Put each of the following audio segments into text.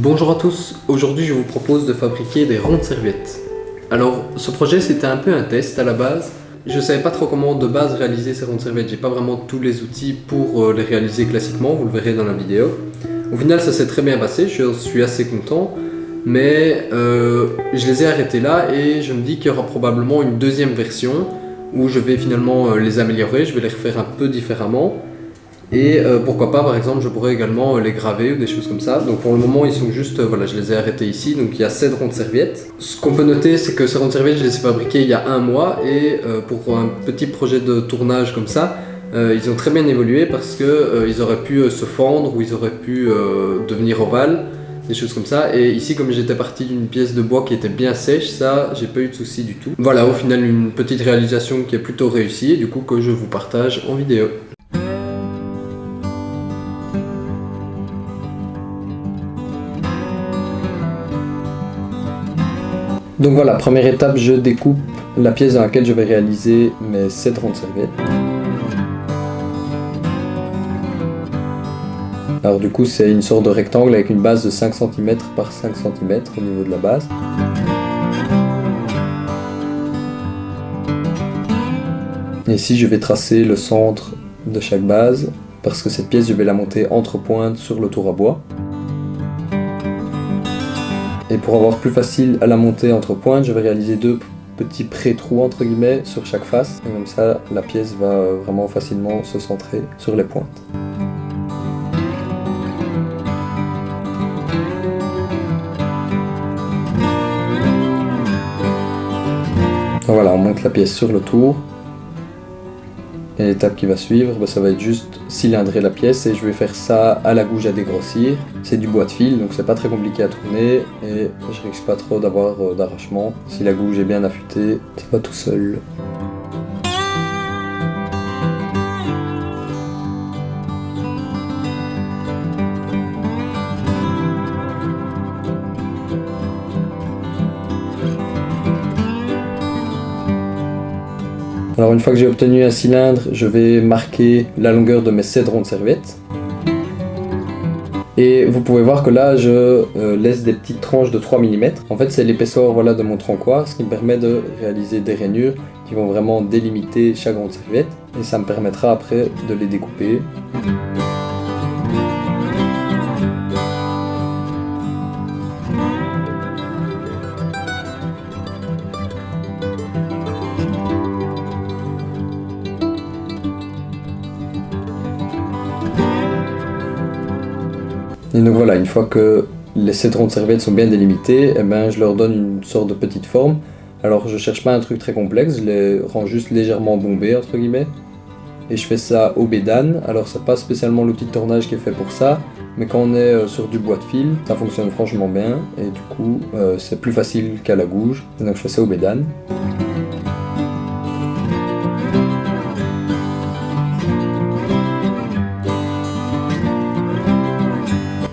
Bonjour à tous, aujourd'hui je vous propose de fabriquer des rondes serviettes. Alors ce projet c'était un peu un test à la base. Je savais pas trop comment de base réaliser ces rondes serviettes, j'ai pas vraiment tous les outils pour les réaliser classiquement, vous le verrez dans la vidéo. Au final ça s'est très bien passé, je suis assez content, mais je les ai arrêtés là et je me dis qu'il y aura probablement une deuxième version où je vais finalement les améliorer, je vais les refaire un peu différemment. Et pourquoi pas, par exemple, je pourrais également les graver ou des choses comme ça. Donc pour le moment, ils sont juste, voilà, je les ai arrêtés ici. Donc il y a 7 rondes serviettes. Ce qu'on peut noter, c'est que ces rondes serviettes, je les ai fabriquées il y a 1 mois. Et pour un petit projet de tournage comme ça, ils ont très bien évolué parce que ils auraient pu se fendre ou ils auraient pu devenir ovales, des choses comme ça. Et ici, comme j'étais parti d'une pièce de bois qui était bien sèche, ça, j'ai pas eu de souci du tout. Voilà, au final, une petite réalisation qui est plutôt réussie et du coup que je vous partage en vidéo. Donc voilà, première étape, je découpe la pièce dans laquelle je vais réaliser mes 7 rondes serviettes. Alors du coup, c'est une sorte de rectangle avec une base de 5 cm par 5 cm au niveau de la base. Et ici, je vais tracer le centre de chaque base, parce que cette pièce, je vais la monter entre pointes sur le tour à bois. Et pour avoir plus facile à la monter entre pointes, je vais réaliser 2 petits pré-trous entre guillemets sur chaque face. Et comme ça, la pièce va vraiment facilement se centrer sur les pointes. Donc voilà, on monte la pièce sur le tour. Et l'étape qui va suivre, ça va être juste cylindrer la pièce et je vais faire ça à la gouge à dégrossir. C'est du bois de fil, donc c'est pas très compliqué à tourner et je risque pas trop d'avoir d'arrachement. Si la gouge est bien affûtée, ça va tout seul. Alors une fois que j'ai obtenu un cylindre, je vais marquer la longueur de mes 7 rondes serviettes. Et vous pouvez voir que là, je laisse des petites tranches de 3 mm. En fait, c'est l'épaisseur de mon troncoir, ce qui me permet de réaliser des rainures qui vont vraiment délimiter chaque ronde serviette. Et ça me permettra après de les découper. Et donc voilà, une fois que les 7 rondes serviettes sont bien délimitées, je leur donne une sorte de petite forme. Alors je cherche pas un truc très complexe, je les rends juste légèrement bombés entre guillemets. Et je fais ça au bédane, alors c'est pas spécialement l'outil de tournage qui est fait pour ça, mais quand on est sur du bois de fil, ça fonctionne franchement bien, et du coup c'est plus facile qu'à la gouge, et donc je fais ça au bédane.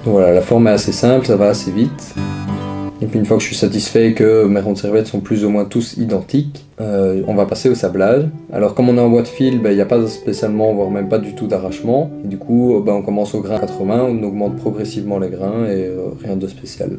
Donc voilà, la forme est assez simple, ça va assez vite. Et puis une fois que je suis satisfait et que mes rondes serviettes sont plus ou moins tous identiques, on va passer au sablage. Alors comme on est en bois de fil, il n'y a pas spécialement, voire même pas du tout d'arrachement. Et du coup, on commence au grain 80, on augmente progressivement les grains et rien de spécial.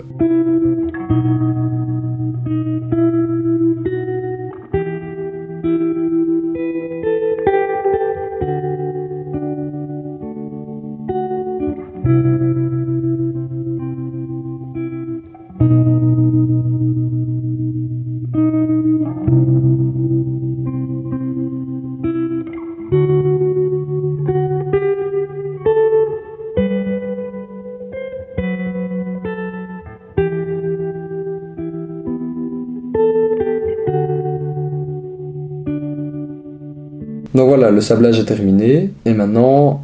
Donc voilà, le sablage est terminé, et maintenant,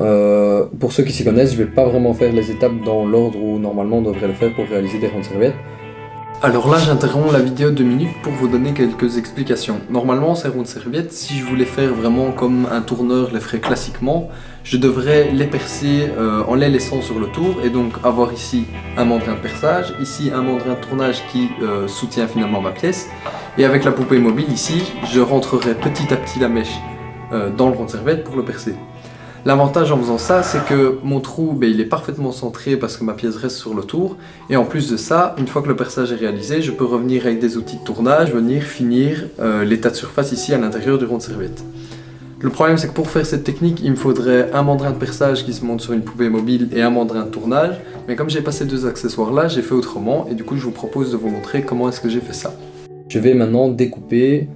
pour ceux qui s'y connaissent, je vais pas vraiment faire les étapes dans l'ordre où normalement on devrait le faire pour réaliser des rondes serviettes. Alors là, j'interromps la vidéo 2 minutes pour vous donner quelques explications. Normalement, ces rondes serviettes, si je voulais faire vraiment comme un tourneur les ferait classiquement, je devrais les percer en les laissant sur le tour, et donc avoir ici un mandrin de perçage, ici un mandrin de tournage qui soutient finalement ma pièce, et avec la poupée mobile ici, je rentrerai petit à petit la mèche dans le rond de serviette pour le percer. L'avantage en faisant ça, c'est que mon trou, il est parfaitement centré parce que ma pièce reste sur le tour. Et en plus de ça, une fois que le perçage est réalisé, je peux revenir avec des outils de tournage, venir finir l'état de surface ici à l'intérieur du rond de serviette. Le problème, c'est que pour faire cette technique, il me faudrait un mandrin de perçage qui se monte sur une poupée mobile et un mandrin de tournage. Mais comme j'ai pas ces deux accessoires-là, j'ai fait autrement et du coup, je vous propose de vous montrer comment est-ce que j'ai fait ça. Je vais maintenant découper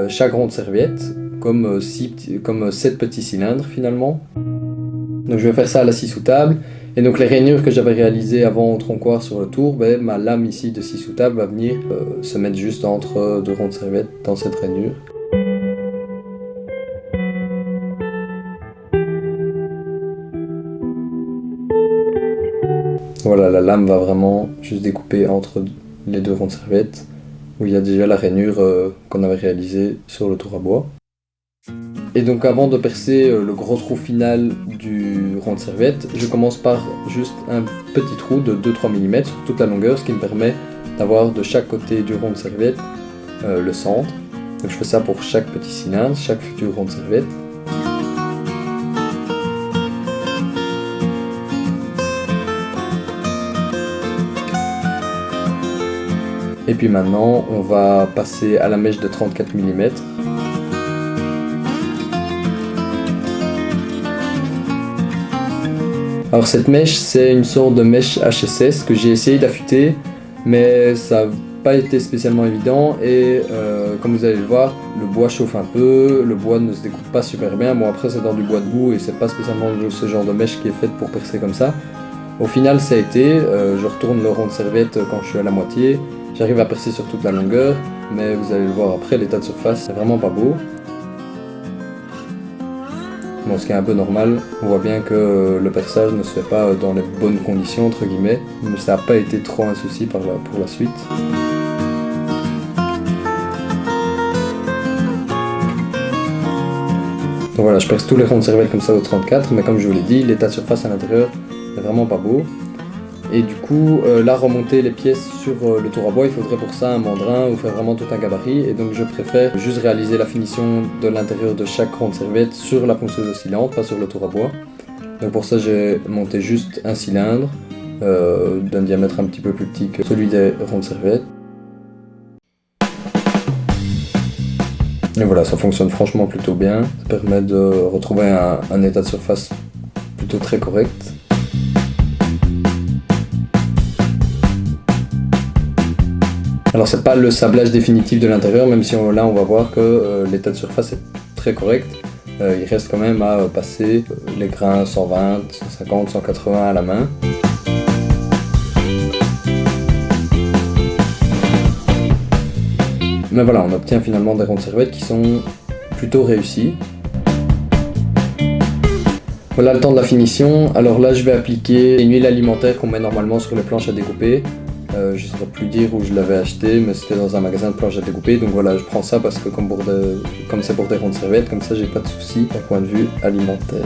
chaque rond de serviette comme 7 petits cylindres finalement. Donc je vais faire ça à la scie sous table. Et donc les rainures que j'avais réalisées avant au troncoir sur le tour, ma lame ici de scie sous table va venir se mettre juste entre deux ronds de serviette dans cette rainure. Voilà, la lame va vraiment juste découper entre les deux ronds de serviette où il y a déjà la rainure qu'on avait réalisée sur le tour à bois. Et donc avant de percer le gros trou final du rond de serviette, je commence par juste un petit trou de 2-3 mm sur toute la longueur, ce qui me permet d'avoir de chaque côté du rond de serviette le centre. Donc je fais ça pour chaque petit cylindre, chaque futur rond de serviette. Et puis maintenant, on va passer à la mèche de 34 mm. Alors cette mèche, c'est une sorte de mèche HSS que j'ai essayé d'affûter, mais ça n'a pas été spécialement évident et comme vous allez le voir, le bois chauffe un peu, le bois ne se découpe pas super bien. Bon après c'est dans du bois debout et c'est pas spécialement ce genre de mèche qui est faite pour percer comme ça. Au final ça a été, je retourne le rond de serviette quand je suis à la moitié. J'arrive à percer sur toute la longueur, mais vous allez le voir après, l'état de surface, c'est vraiment pas beau. Bon, ce qui est un peu normal, on voit bien que le perçage ne se fait pas dans les bonnes conditions, entre guillemets, mais ça n'a pas été trop un souci pour la suite. Donc voilà, je perce tous les ronds de serviette comme ça au 34, mais comme je vous l'ai dit, l'état de surface à l'intérieur n'est vraiment pas beau. Et du coup, là, remonter les pièces sur le tour à bois, il faudrait pour ça un mandrin ou faire vraiment tout un gabarit. Et donc je préfère juste réaliser la finition de l'intérieur de chaque rond de serviette sur la ponceuse oscillante, pas sur le tour à bois. Donc pour ça, j'ai monté juste un cylindre d'un diamètre un petit peu plus petit que celui des ronds de serviette. Et voilà, ça fonctionne franchement plutôt bien. Ça permet de retrouver un état de surface plutôt très correct. Alors c'est pas le sablage définitif de l'intérieur, même si là on va voir que l'état de surface est très correct. Il reste quand même à passer les grains 120, 150, 180 à la main. Mais voilà, on obtient finalement des ronds de serviette qui sont plutôt réussis. Voilà le temps de la finition. Alors là je vais appliquer une huile alimentaire qu'on met normalement sur les planches à découper. Je ne saurais plus dire où je l'avais acheté, mais c'était dans un magasin de planches à découper. Donc voilà, je prends ça parce que comme c'est pour des ronds de serviette, comme ça j'ai pas de soucis d'un point de vue alimentaire.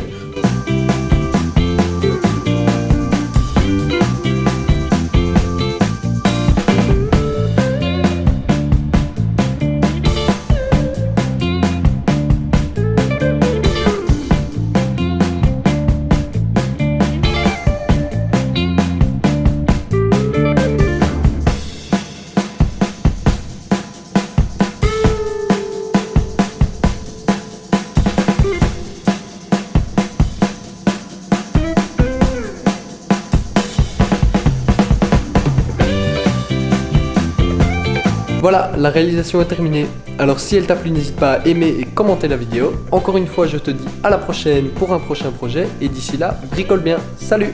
Voilà, la réalisation est terminée. Alors si elle t'a plu, n'hésite pas à aimer et commenter la vidéo. Encore une fois, je te dis à la prochaine pour un prochain projet. Et d'ici là, bricole bien. Salut!